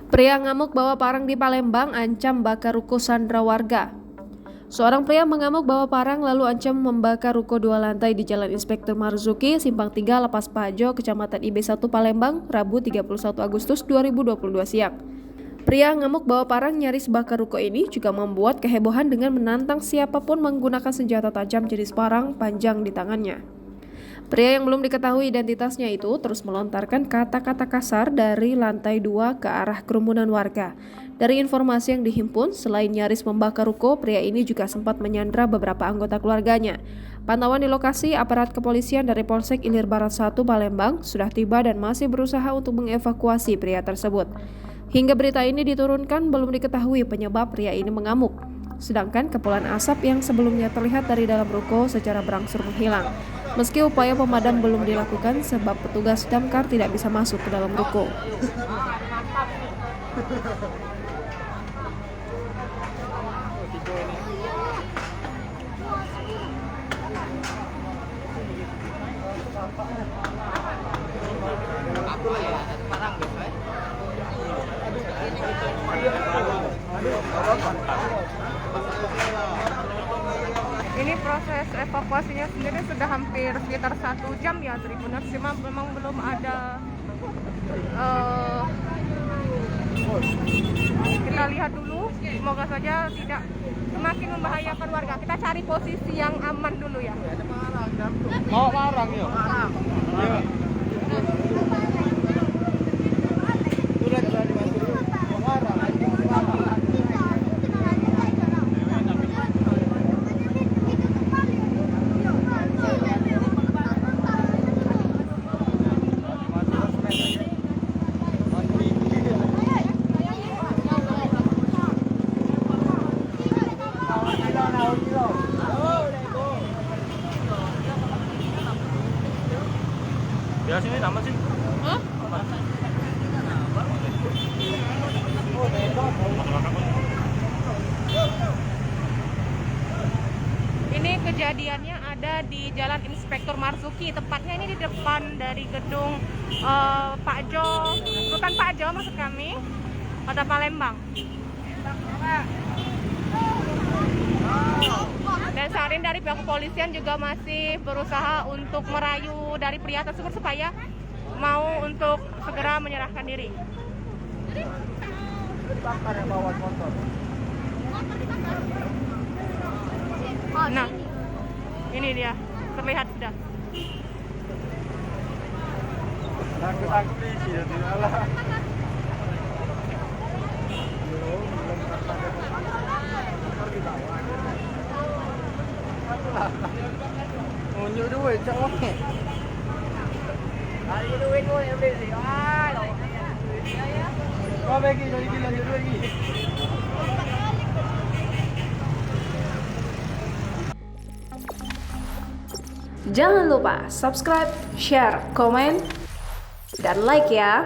Pria ngamuk bawa parang di Palembang ancam bakar ruko sandra warga. Seorang pria mengamuk bawa parang lalu ancam membakar ruko 2 lantai di Jalan Inspektur Marzuki, Simpang 3, Lapas Pajo, Kecamatan IB1 Palembang, Rabu 31 Agustus 2022 siang. Pria ngamuk bawa parang nyaris bakar ruko ini juga membuat kehebohan dengan menantang siapapun menggunakan senjata tajam jenis parang panjang di tangannya. Pria yang belum diketahui identitasnya itu terus melontarkan kata-kata kasar dari lantai 2 ke arah kerumunan warga. Dari informasi yang dihimpun, selain nyaris membakar ruko, pria ini juga sempat menyandra beberapa anggota keluarganya. Pantauan di lokasi, aparat kepolisian dari Polsek Ilir Barat 1 Palembang sudah tiba dan masih berusaha untuk mengevakuasi pria tersebut. Hingga berita ini diturunkan, belum diketahui penyebab pria ini mengamuk. Sedangkan kepulan asap yang sebelumnya terlihat dari dalam ruko secara berangsur menghilang. Meski upaya pemadam belum dilakukan sebab petugas damkar tidak bisa masuk ke dalam ruko. Ini proses evakuasinya sendiri sudah hampir sekitar 1 jam ya Tribuners, cuma memang belum ada kita lihat dulu, semoga saja tidak semakin membahayakan warga. Kita cari posisi yang aman dulu ya. Mau marang ya? Ya sini nama sih. Hah? Ini kejadiannya ada di Jalan Inspektur Marzuki, tepatnya ini di depan dari gedung Pak Jo, bukan Pak Jo maksud kami, Kota Palembang. Dan saat ini dari pihak kepolisian juga masih berusaha untuk merayu dari pria tersebut supaya mau untuk segera menyerahkan diri. Nah, ini dia, terlihat sudah. Unjuk duit cak wong. Hari duit pun yang beli. Kau bagi jadi gila duit lagi. Jangan lupa subscribe, share, komen, dan like ya.